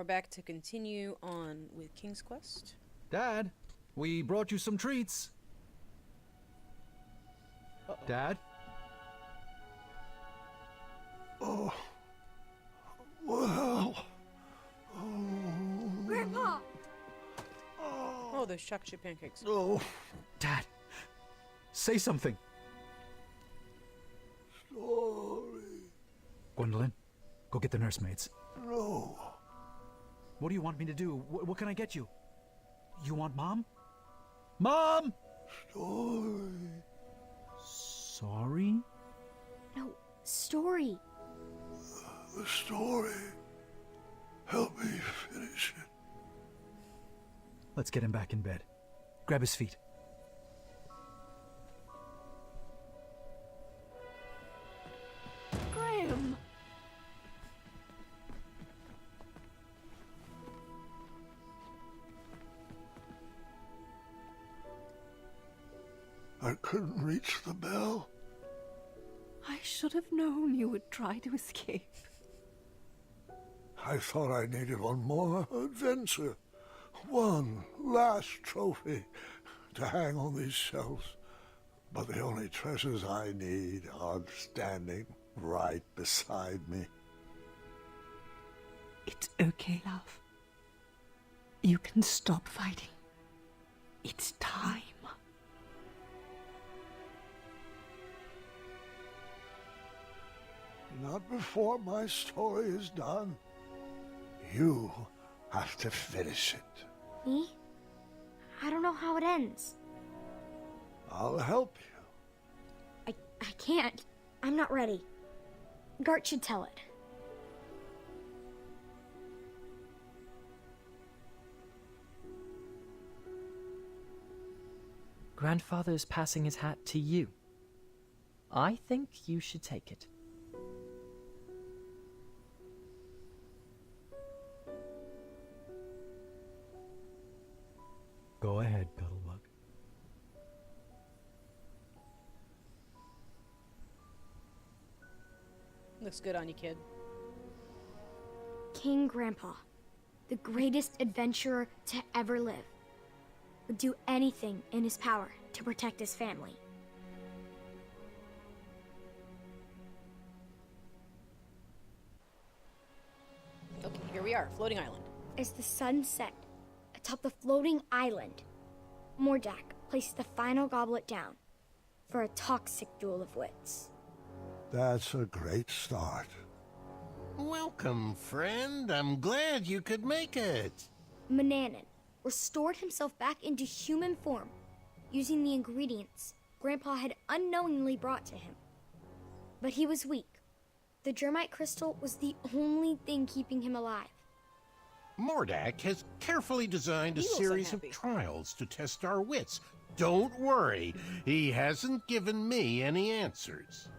we're back to continue on with King's Quest. Dad, we brought you some treats. Dad? Oh, well. Grandpa! Oh, those chocolate chip pancakes. Oh, Dad, say something. sorry. Gwendolyn, go get the nursemaids. No. What do you want me to do? What can I get you? You want Mom? Mom! Story. Sorry? No, story. The story. Help me finish it. Let's get him back in bed. Grab his feet. Graham! I couldn't reach the bell. I should have known you would try to escape. I thought I needed one more adventure. One last trophy to hang on these shelves. But the only treasures I need are standing right beside me. It's okay, love. You can stop fighting. It's time. Not before my story is done. You have to finish it. Me? I don't know how it ends. I'll help you. I can't. I'm not ready. Gart should tell it. Grandfather's passing his hat to you. I think you should take it. Go ahead, Cuddlebug. Looks good on you, kid. King Grandpa, the greatest adventurer to ever live, would do anything in his power to protect his family. Okay, here we are, floating island. As the sun set atop the floating island, Mordak placed the final goblet down for a toxic duel of wits. That's a great start. Welcome, friend. I'm glad you could make it. Mannanan restored himself back into human form using the ingredients Grandpa had unknowingly brought to him. But he was weak. The germite crystal was the only thing keeping him alive. Mordak has carefully designed a He looks series of unhappy. trials to test our wits. Don't worry, he hasn't given me any answers.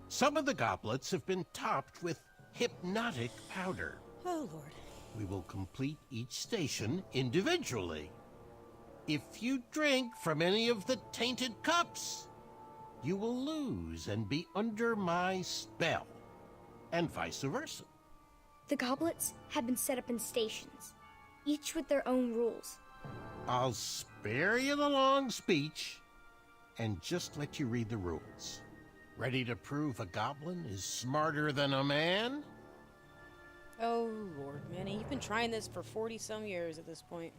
Some of the goblets have been topped with hypnotic powder. Oh, Lord. We will complete each station individually. If you drink from any of the tainted cups, you will lose and be under my spell, and vice versa. The goblets had been set up in stations, each with their own rules. I'll spare you the long speech and just let you read the rules. Ready to prove a goblin is smarter than a man? Oh, Lord, Manny, you've been trying this for 40-some years at this point.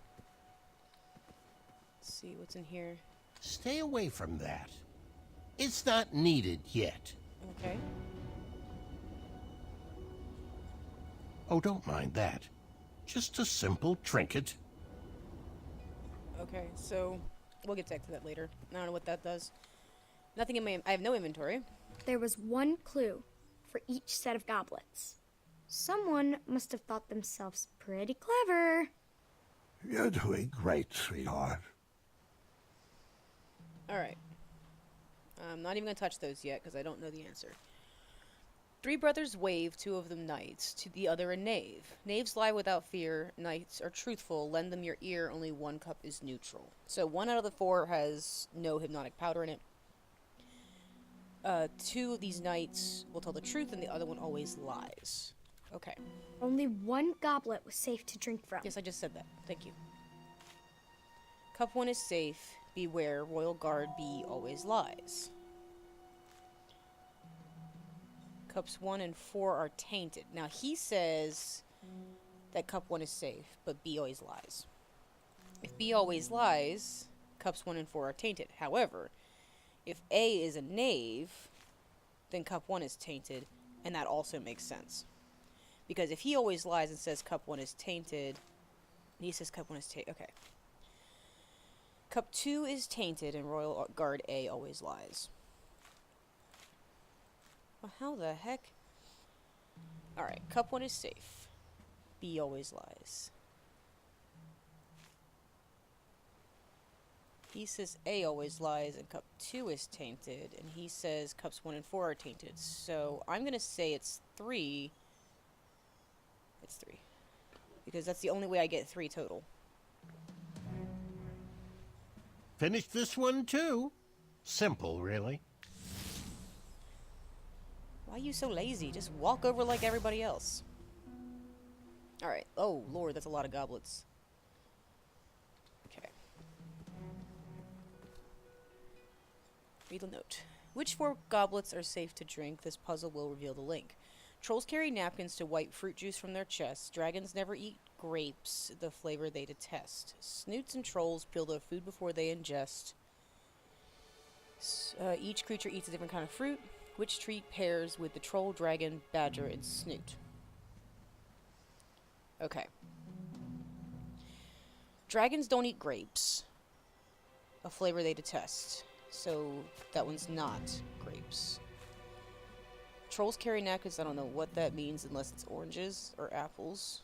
Let's see what's in here. Stay away from that. It's not needed yet. Okay. Oh, don't mind that. Just a simple trinket. Okay, so we'll get back to that later. I don't know what that does. Nothing in my... I have no inventory. There was one clue for each set of goblets. Someone must have thought themselves pretty clever. You're doing great, sweetheart. Alright. I'm not even going to touch those yet, because I don't know the answer. Three brothers wave, two of them knights, to the other a knave. Knaves lie without fear, knights are truthful, lend them your ear, only one cup is neutral. So 1 out of the 4 has no hypnotic powder in it. 2 of these knights will tell the truth, and the other one always lies. Okay. Only one goblet was safe to drink from. Yes, I just said that. Thank you. Cup 1 is safe. Beware, Royal Guard B always lies. Cups 1 and 4 are tainted. Now, he says that cup 1 is safe, but B always lies. If B always lies, cups 1 and 4 are tainted. However, if A is a knave, then cup 1 is tainted, and that also makes sense. Because if he always lies and says cup 1 is tainted, he says cup 1 is tainted. Okay. Cup 2 is tainted, and Royal Guard A always lies. Well, how the heck? Alright, cup 1 is safe. B always lies. He says A always lies, and cup 2 is tainted, and he says cups 1 and 4 are tainted. So I'm going to say it's 3. It's 3. Because that's the only way I get 3 total. Finish this one too. Simple, really. Why are you so lazy? Just walk over like everybody else. Alright. Oh, Lord, that's a lot of goblets. Okay. Read the note. Which 4 goblets are safe to drink? This puzzle will reveal the link. Trolls carry napkins to wipe fruit juice from their chests. Dragons never eat grapes, the flavor they detest. Snoots and trolls peel their food before they ingest. Each creature eats a different kind of fruit. Which treat pairs with the troll, dragon, badger, and snoot? Okay. Dragons don't eat grapes, a flavor they detest. So that one's not grapes. Trolls carry napkins. I don't know what that means unless it's oranges or apples.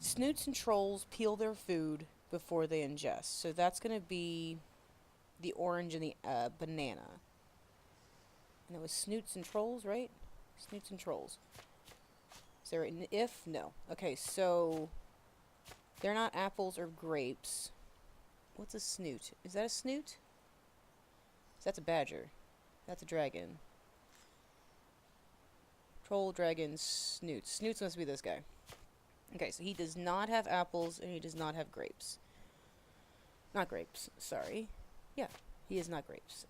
Snoots and trolls peel their food before they ingest. So that's going to be the orange and the banana. And it was snoots and trolls, right? Snoots and trolls. Is there an if? No. Okay, so they're not apples or grapes. What's a snoot? Is that a snoot? That's a badger. That's a dragon. Troll, dragon, snoots. Snoots must be this guy. Okay, so he does not have apples and he does not have grapes. Not grapes, sorry. Yeah, he is not grapes.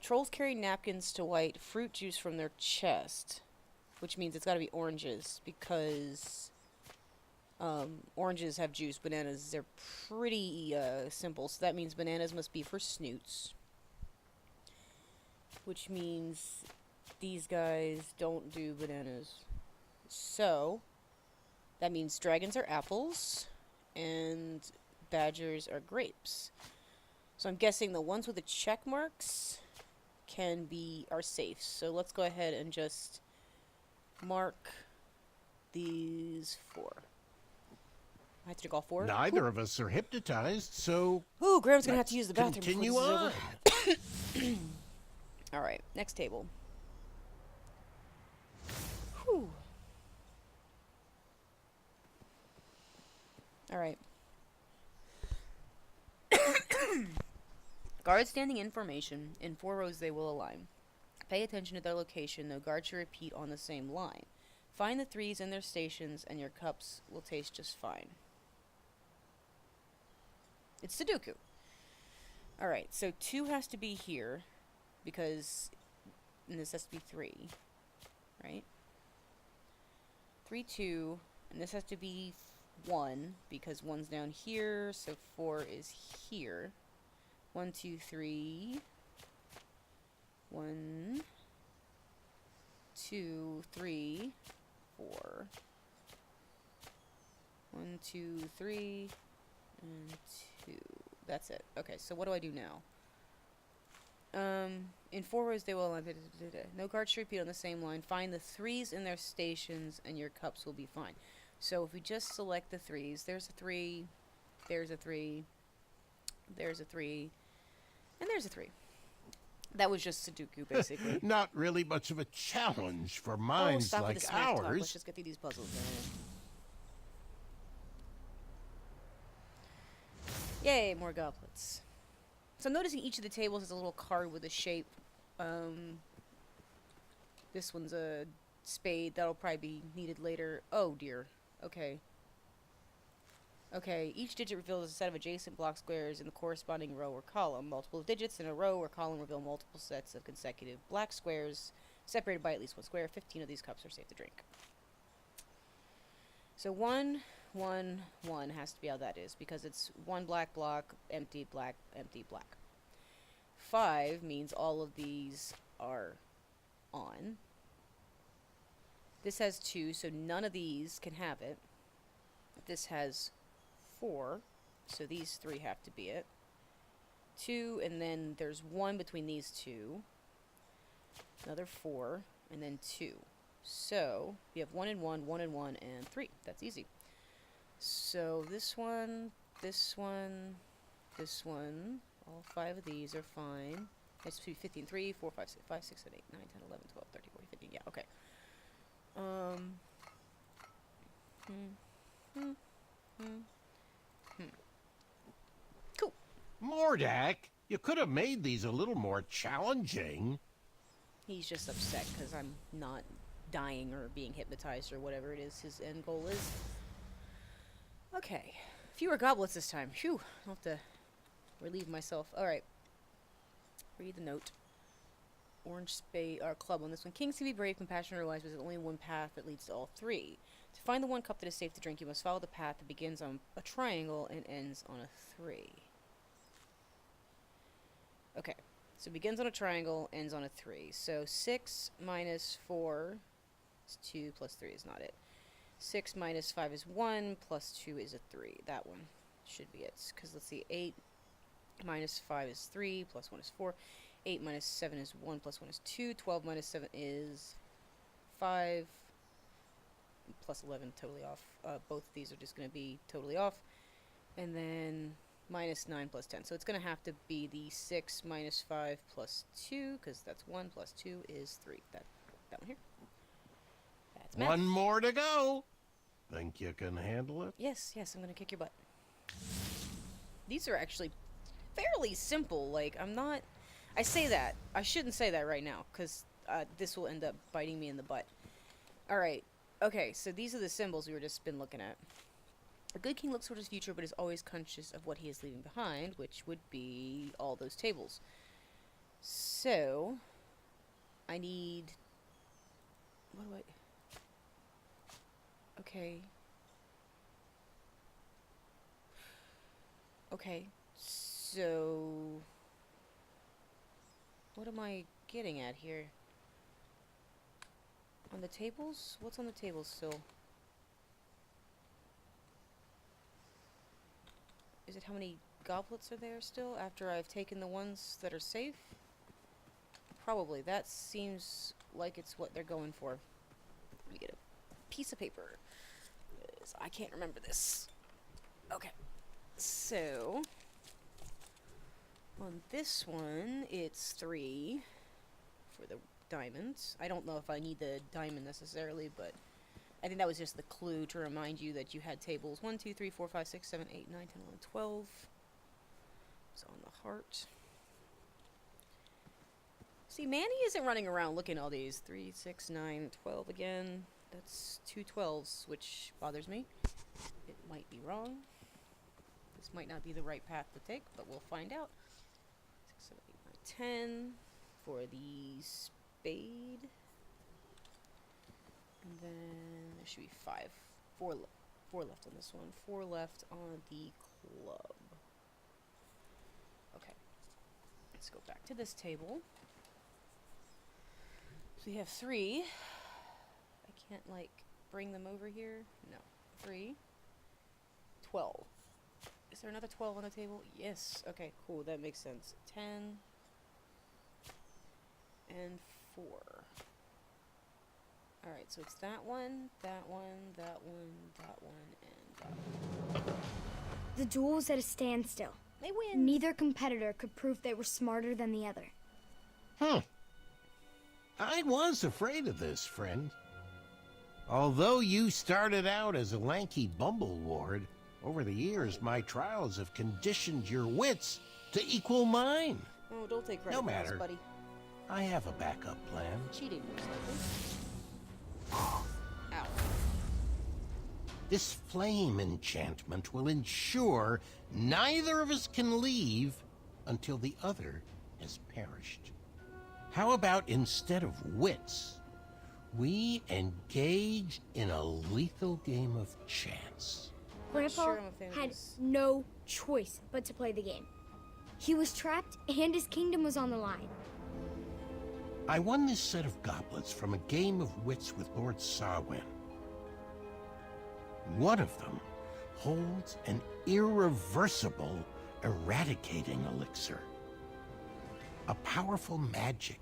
Trolls carry napkins to wipe fruit juice from their chest, which means it's got to be oranges because oranges have juice. Bananas, they're pretty simple, so that means bananas must be for snoots, which means these guys don't do bananas. So that means dragons are apples and badgers are grapes. So I'm guessing the ones with the check marks are safe. So let's go ahead and just mark these 4. I have to drink all 4? Neither of us are hypnotized, so Ooh, Graham's gonna have to use the bathroom continue before this is on. over. Alright, next table. Whew. Alright. Guards standing in formation. In 4 rows they will align. Pay attention to their location. No guard should repeat on the same line. Find the 3s in their stations and your cups will taste just fine. It's Sudoku. Alright, so 2 has to be here because and this has to be 3. Right? 3, 2, and this has to be 1 because 1's down here, so 4 is here. 1, 2, 3. 1, 2, 3, 4. 1, 2, 3, and 2. That's it. Okay, so what do I do now? In 4 rows they will align. No guard should repeat on the same line. Find the 3s in their stations and your cups will be fine. So if we just select the 3s, there's a 3, there's a 3, there's a 3, and there's a 3. That was just Sudoku, basically. Not really much of a challenge for minds stop with like the smack talk. ours. Let's just get through these puzzles. Yay, more goblets. So I'm noticing each of the tables has a little card with a shape. This one's a spade. That'll probably be needed later. Oh, dear. Okay. Okay, each digit reveals a set of adjacent block squares in the corresponding row or column. Multiple digits in a row or column reveal multiple sets of consecutive black squares separated by at least one square. 15 of these cups are safe to drink. So 1, 1, 1 has to be how that is, because it's one black block, empty, black, empty, black. 5 means all of these are on. This has 2, so none of these can have it. This has 4, so these 3 have to be it. 2, and then there's 1 between these 2. Another 4, and then 2. So, we have 1 and 1, 1 and 1, and 3. That's easy. So, this one, this one, this one, all 5 of these are fine. It's 15, 3, 4, 5, 6, 7, 8, 9, 10, 11, 12, 13, 14, 15. Yeah, okay. Cool. Mordak, you could have made these a little more challenging. He's just upset because I'm not dying or being hypnotized or whatever it is his end goal is. Okay. Fewer goblets this time. Phew. I'll have to relieve myself. Alright. Read the note. Orange spade or club on this one. Kings can be brave, compassionate, or wise, but there's only one path that leads to all 3. To find the one cup that is safe to drink, you must follow the path that begins on a triangle and ends on a 3. Okay. So it begins on a triangle, ends on a 3. So 6 minus 4 is 2, plus 3 is not it. 6 minus 5 is 1, plus 2 is a 3. That one should be it. Because let's see, 8 minus 5 is 3, plus 1 is 4. 8 minus 7 is 1, plus 1 is 2. 12 minus 7 is 5, plus 11, totally off. Both of these are just going to be totally off. And then minus 9 plus 10. So it's going to have to be the 6 minus 5 plus 2, because that's 1 plus 2 is 3. That one here. That's math. One more to go. Think you can handle it? Yes, I'm going to kick your butt. These are actually fairly simple. Like, I'm not... I say that. I shouldn't say that right now, because this will end up biting me in the butt. Alright. Okay, so these are the symbols we were just been looking at. A good king looks toward his future, but is always conscious of what he is leaving behind, which would be all those tables. So, I need... What do I... Okay. Okay, so... What am I getting at here? On the tables? What's on the tables still? Is it how many goblets are there still after I've taken the ones that are safe? Probably. That seems like it's what they're going for. Let me get a piece of paper. I can't remember this. Okay. So... on this one, it's 3 for the diamonds. I don't know if I need the diamond necessarily, but I think that was just the clue to remind you that you had tables 1, 2, 3, 4, 5, 6, 7, 8, 9, 10, 11, 12. It's on the heart. See, Manny isn't running around looking at all these. 3, 6, 9, 12 again. That's 2 12s, which bothers me. It might be wrong. This might not be the right path to take, but we'll find out. 6, 7, 8, 9, 10 for the spade. And then there should be 5. 4 left on this one. 4 left on the club. Okay. Let's go back to this table. So we have 3. I can't, like, bring them over here. No. 3. 12. Is there another 12 on the table? Yes. Okay, cool. That makes sense. 10. And 4. Alright, so it's that one, that one, that one, that one, and that one. The duel was at a standstill. They win! Neither competitor could prove they were smarter than the other. I was afraid of this, friend. Although you started out as a lanky bumbleward, over the years my trials have conditioned your wits to equal mine. Oh, don't take credit No for this, matter. buddy. I have a backup plan. Cheating, most likely. Ow. This flame enchantment will ensure neither of us can leave until the other has perished. How about instead of wits, we engage in a lethal game of chance? Grandpa Sure, I'm a fan of had this. no choice but to play the game. He was trapped and his kingdom was on the line. I won this set of goblets from a game of wits with Lord Sarwyn. One of them holds an irreversible eradicating elixir. A powerful magic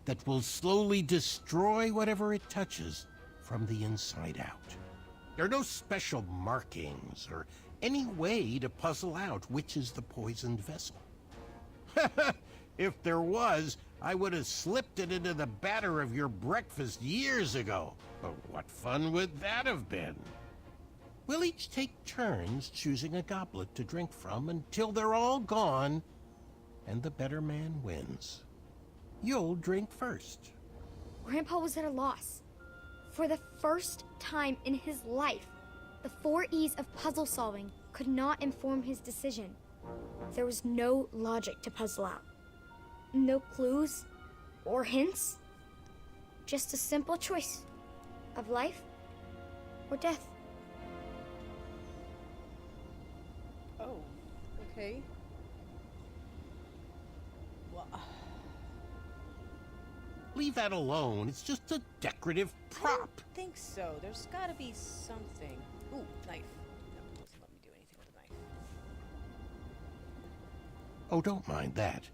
that will slowly destroy whatever it touches from the inside out. There are no special markings or any way to puzzle out which is the poisoned vessel. If there was, I would have slipped it into the batter of your breakfast years ago. But what fun would that have been? We'll each take turns choosing a goblet to drink from until they're all gone, and the better man wins. You'll drink first. Grandpa was at a loss. For the first time in his life, the 4 E's of puzzle solving could not inform his decision. There was no logic to puzzle out. No clues or hints. Just a simple choice of life or death. Oh, okay. Well, Leave that alone. It's just a decorative I prop. don't think so. There's gotta be something. Ooh, knife. No, it doesn't let me do anything with a knife. Oh, don't mind that.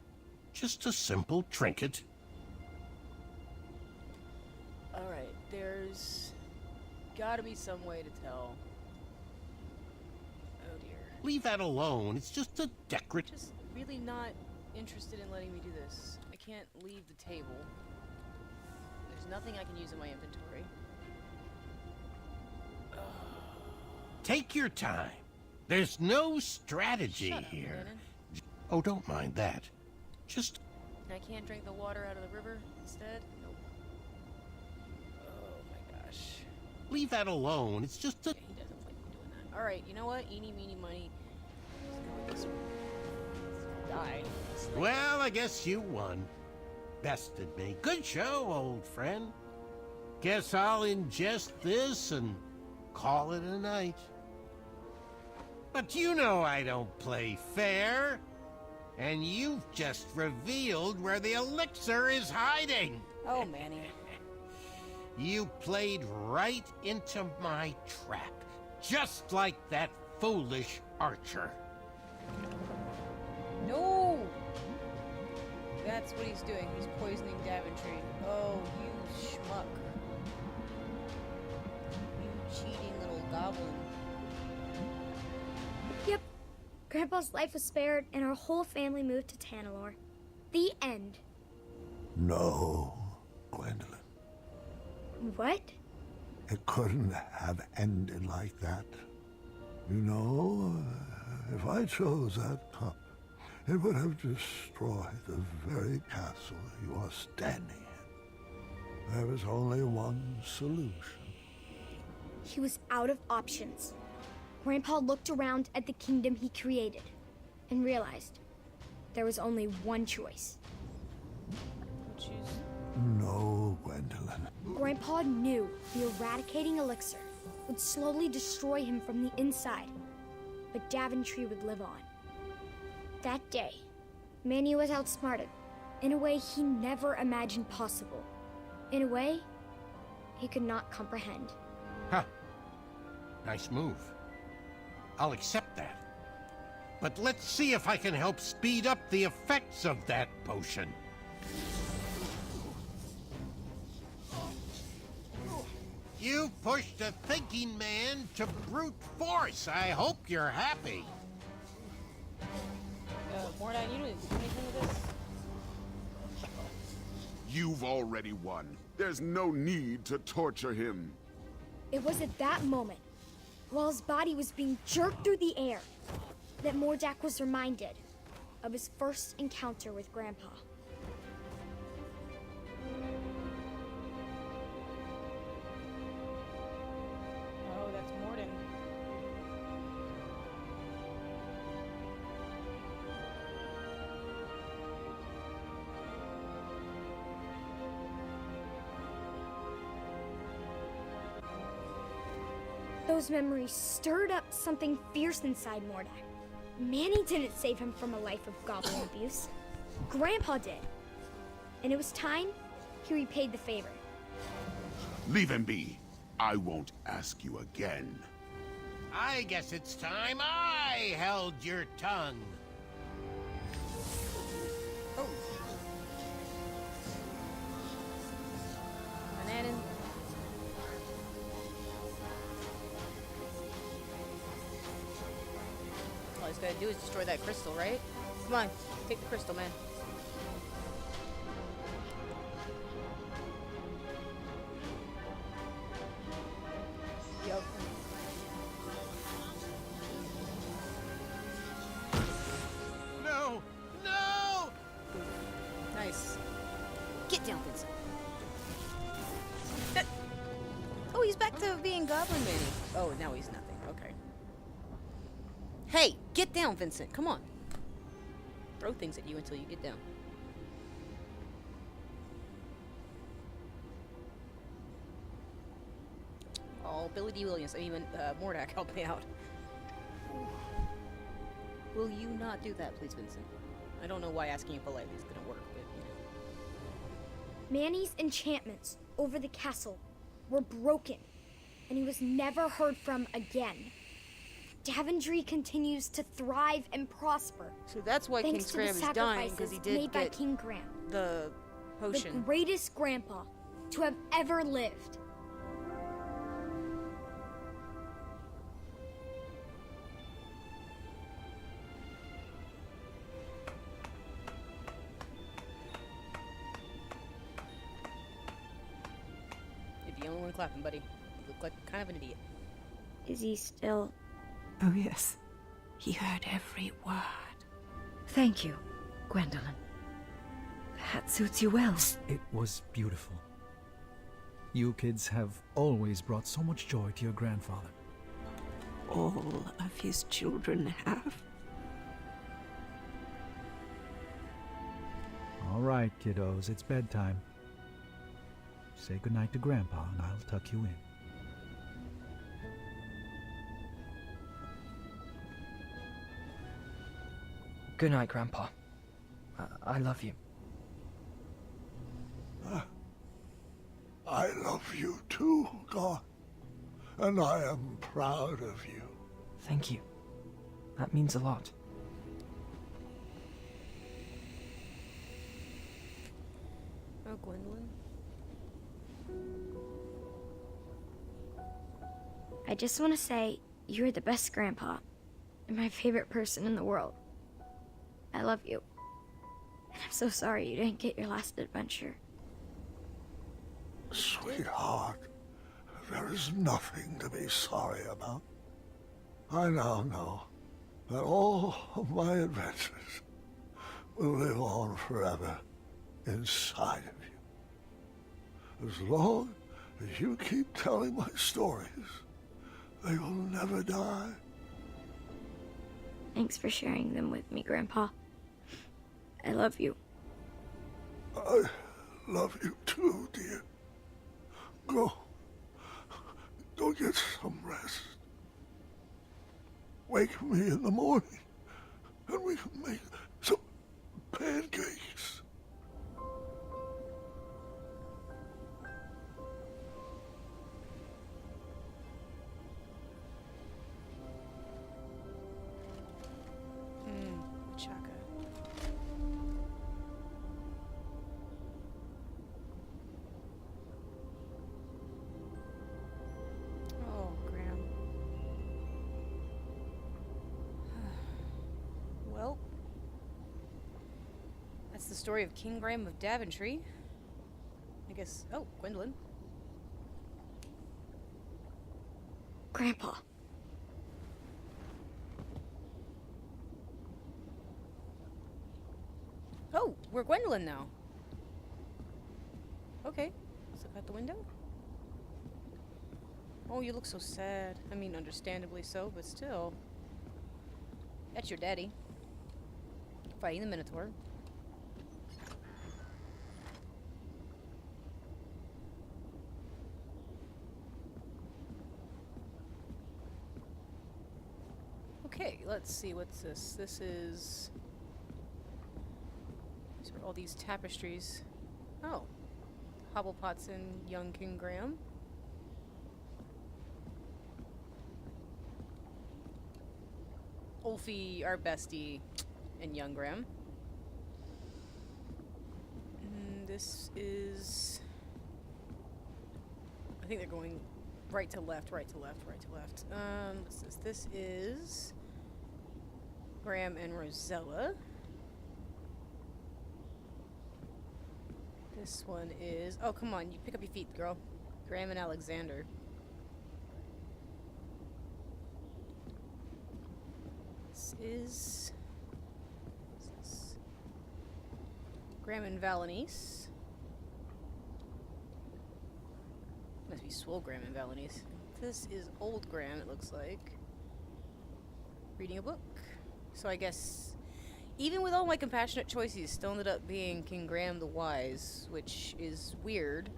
Just a simple trinket. Alright, there's gotta be some way to tell. Oh dear. Leave that alone. It's just a decorative... Just really not interested in letting me do this. I can't leave the table. There's nothing I can use in my inventory. Take your time. There's no strategy Shut up, here. Mannanan. Oh, don't mind that. Just... I can't drink the water out of the river instead? Nope. Oh my gosh. leave that alone. It's just a... Yeah, he doesn't like me doing that. Alright, you know what? Eeny, meeny, money. Let's go with this one. Die. Well, I guess you won. Bested me. Good show, old friend. Guess I'll ingest this and call it a night. But you know I don't play fair. And you've just revealed where the elixir is hiding. Oh, Manny. You played right into my trap, just like that foolish archer. No! That's what he's doing. He's poisoning Daventry. Oh, you schmuck. You cheating little goblin. Yep. Grandpa's life was spared, and our whole family moved to Tanalor. The end. No, Gwendolyn. What? It couldn't have ended like that. You know, if I chose that cup, it would have destroyed the very castle you are standing in. There was only one solution. He was out of options. Grandpa looked around at the kingdom he created and realized there was only one choice. Choose. No, Gwendolyn. Grandpa knew the eradicating elixir would slowly destroy him from the inside, but Daventry would live on. That day, Manny was outsmarted in a way he never imagined possible. In a way he could not comprehend. Huh. Nice move. I'll accept that. But let's see if I can help speed up the effects of that potion. You pushed a thinking man to brute force. I hope you're happy. Mannanan, you didn't do anything with this? You've already won. There's no need to torture him. It was at that moment, while his body was being jerked through the air, that Mordak was reminded of his first encounter with Grandpa. Oh, that's Morden. Those memories stirred up something fierce inside Mordak. Manny didn't save him from a life of goblin abuse. Grandpa did. And it was time he repaid the favor. Leave him be. I won't ask you again. I guess it's time I held your tongue. Oh. Mannanan. All he's gotta do is destroy that crystal, right? Come on, take the crystal, man. Yup. No! No! Nice. Get down, Vincent. Oh, he's back to being Goblin Manny. Oh, now he's nothing. Okay. Hey, get down, Vincent. Come on. Throw things at you until you get down. Oh, Billy D. Williams. I mean, Mordak, help me out. Will you not do that, please, Vincent? I don't know why asking you politely is gonna work, but you know. Manny's enchantments over the castle were broken, and he was never heard from again. Daventry continues to thrive and prosper. So that's why King thanks to the Scram is dying, because sacrifices he did made by get King Graham, the the potion. greatest grandpa to have ever lived. You're the only one clapping, buddy. You look like kind of an idiot. Is he still... Oh, yes. He heard every word. Thank you, Gwendolyn. That suits you well. It was beautiful. You kids have always brought so much joy to your grandfather. All of his children have. All right, kiddos, it's bedtime. Say goodnight to Grandpa, and I'll tuck you in. Good night, Grandpa. I love you. I love you too, God. And I am proud of you. Thank you. That means a lot. Oh, Gwendolyn. I just want to say, you're the best grandpa, and my favorite person in the world. I love you. And I'm so sorry you didn't get your last adventure. Sweetheart, there is nothing to be sorry about. I now know that all of my adventures will live on forever inside of you. As long as you keep telling my stories, they will never die. Thanks for sharing them with me, Grandpa. I love you. I love you too, dear. Go get some rest. Wake me in the morning, and we can make some pancakes. Chaka. Oh, Graham. Well, that's the story of King Graham of Daventry. I guess. Oh, Gwendolyn. Grandpa. We're Gwendolyn now. Okay. Let's look out the window. Oh, you look so sad. I mean, understandably so, but still. That's your daddy. Fighting the Minotaur. Okay, let's see, what's this? These are all these tapestries. Oh. Hobblepots and young King Graham. Ulfie, our bestie, and young Graham. This is... I think they're going right to left, right to left, right to left. What's this? This is Graham and Rosella. This one is... Oh, come on, you pick up your feet, girl. Graham and Alexander. This is... What's this? Graham and Valenice. Must be Swole Graham and Valenice. This is old Graham, it looks like. Reading a book. So I guess, even with all my compassionate choices, still ended up being King Graham the Wise, which is weird.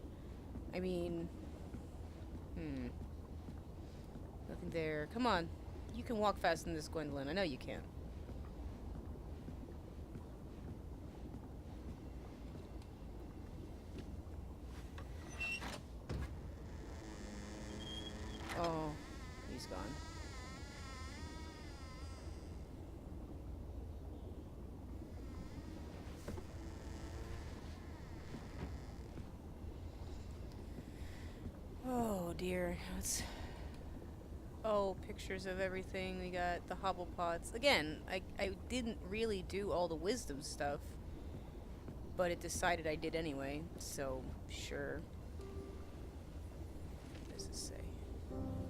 I mean, nothing there. Come on. You can walk fast in this, Gwendolyn. I know you can. Oh, he's gone. Oh dear. Let's... Oh, pictures of everything. We got the Hobblepots. Again, I didn't really do all the wisdom stuff, but it decided I did anyway, so sure. What does it say?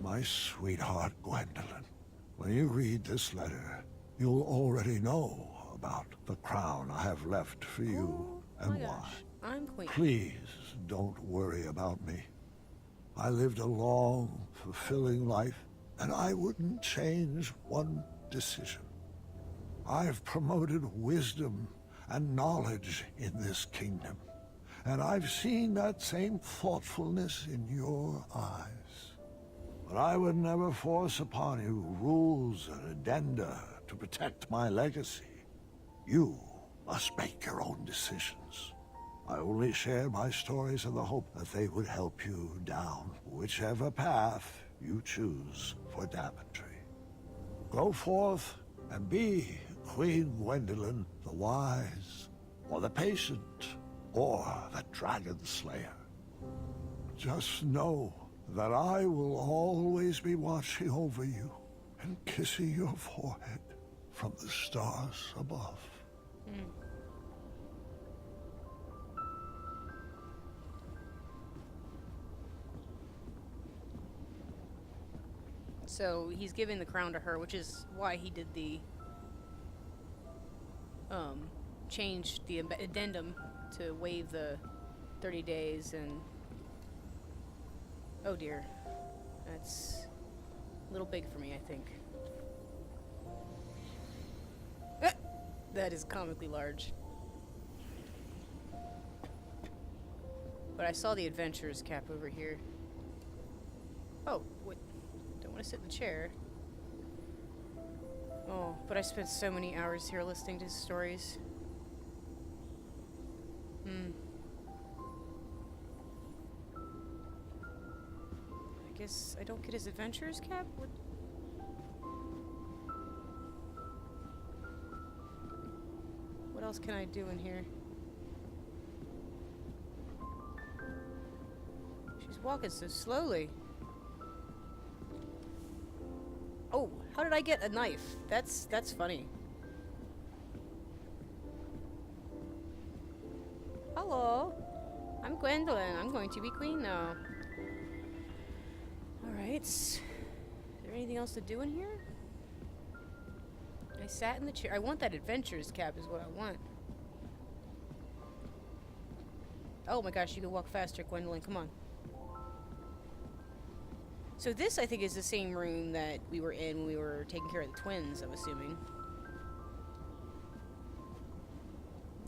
My sweetheart Gwendolyn, when you read this letter, you'll already know about the crown I have left for you and my why. gosh. I'm queen. Please don't worry about me. I lived a long, fulfilling life, and I wouldn't change one decision. I've promoted wisdom and knowledge in this kingdom, and I've seen that same thoughtfulness in your eyes. But I would never force upon you rules and addenda to protect my legacy. You must make your own decisions. I only share my stories in the hope that they would help you down whichever path you choose for Daventry. Go forth and be Queen Gwendolyn the Wise, or the Patient, or the Dragon Slayer. Just know that I will always be watching over you and kissing your forehead from the stars above. So he's giving the crown to her, which is why he did the changed the addendum to waive the 30 days and... Oh dear. That's a little big for me, I think. Ah! That is comically large. But I saw the adventurer's cap over here. Oh, what? Don't want to sit in the chair. Oh, but I spent so many hours here listening to his stories. I guess I don't get his adventurer's cap? What else can I do in here? She's walking so slowly. Oh, how did I get a knife? That's funny. Hello. I'm Gwendolyn. I'm going to be queen now. Alright. Is there anything else to do in here? I sat in the chair. I want that adventurer's cap is what I want. Oh my gosh, you can walk faster, Gwendolyn. Come on. So this, I think, is the same room that we were in when we were taking care of the twins, I'm assuming.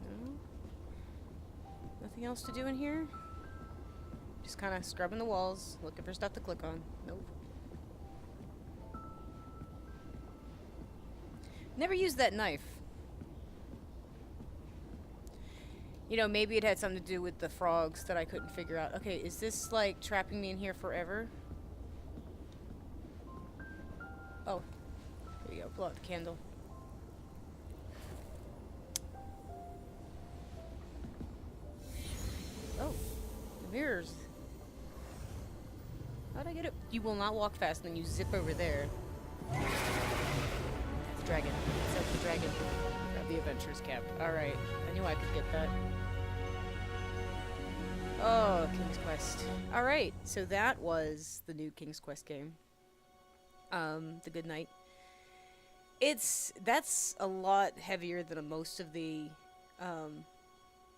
No? Nothing else to do in here? Just kind of scrubbing the walls, looking for stuff to click on. Nope. Never used that knife. You know, maybe it had something to do with the frogs that I couldn't figure out. Okay, is this, like, trapping me in here forever? Oh. Here you go. Blow out the candle. Oh. The mirrors. How'd I get it? You will not walk fast, and then you zip over there. That's the dragon. That's the dragon. Grab the adventurer's cap. Alright. I knew I could get that. Oh, King's Quest. Alright, so that was the new King's Quest game. The Good Night. That's a lot heavier than most of the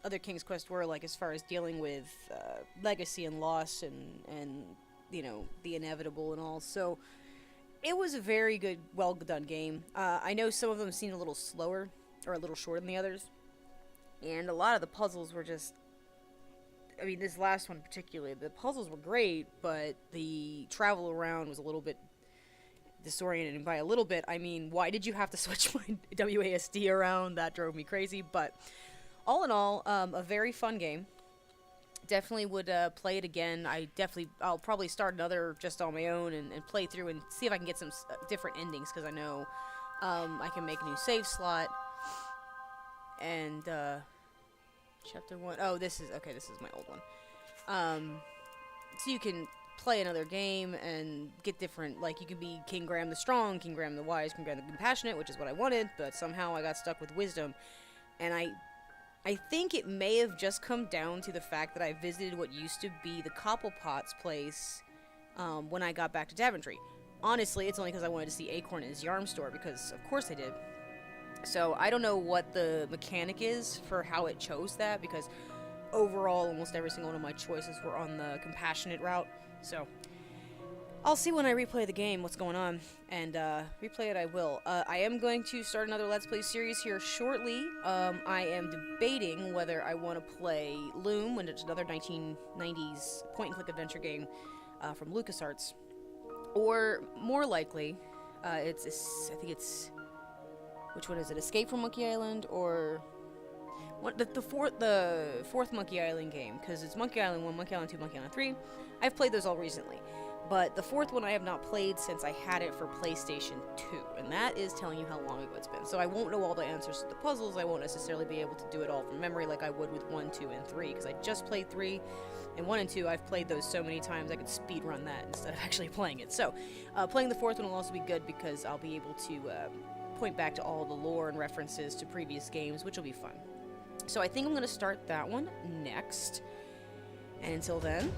other King's Quest were, like, as far as dealing with legacy and loss and you know, the inevitable and all. So it was a very good, well done game. I know some of them seemed a little slower or a little shorter than the others, and a lot of the puzzles were just, I mean, this last one particularly, the puzzles were great, but the travel around was a little bit disoriented. And by a little bit, I mean, why did you have to switch my WASD around? That drove me crazy. But all in all, a very fun game. Definitely would play it again. I'll probably start another just on my own and play through and see if I can get some different endings, because I know I can make a new save slot. And chapter 1. Oh, this is my old one. So you can play another game and get different, like, you can be King Graham the Strong, King Graham the Wise, King Graham the Compassionate, which is what I wanted, but somehow I got stuck with Wisdom. And I think it may have just come down to the fact that I visited what used to be the Cobblepot's place when I got back to Daventry. Honestly, it's only because I wanted to see Acorn in his yarn store, because of course I did. So I don't know what the mechanic is for how it chose that, because overall almost every single one of my choices were on the Compassionate route. So I'll see when I replay the game what's going on, and replay it I will. I am going to start another Let's Play series here shortly. I am debating whether I want to play Loom, when it's another 1990s point-and-click adventure game from LucasArts, or more likely, I think it's, which one is it? Escape from Monkey Island, or the fourth Monkey Island game, because it's Monkey Island 1, Monkey Island 2, Monkey Island 3. I've played those all recently. But the fourth one I have not played since I had it for PlayStation 2, and that is telling you how long ago it's been. So I won't know all the answers to the puzzles. I won't necessarily be able to do it all from memory like I would with 1, 2, and 3, because I just played 3, and 1 and 2 I've played those so many times I could speedrun that instead of actually playing it. So playing the fourth one will also be good, because I'll be able to point back to all the lore and references to previous games, which will be fun. So I think I'm going to start that one next. And until then,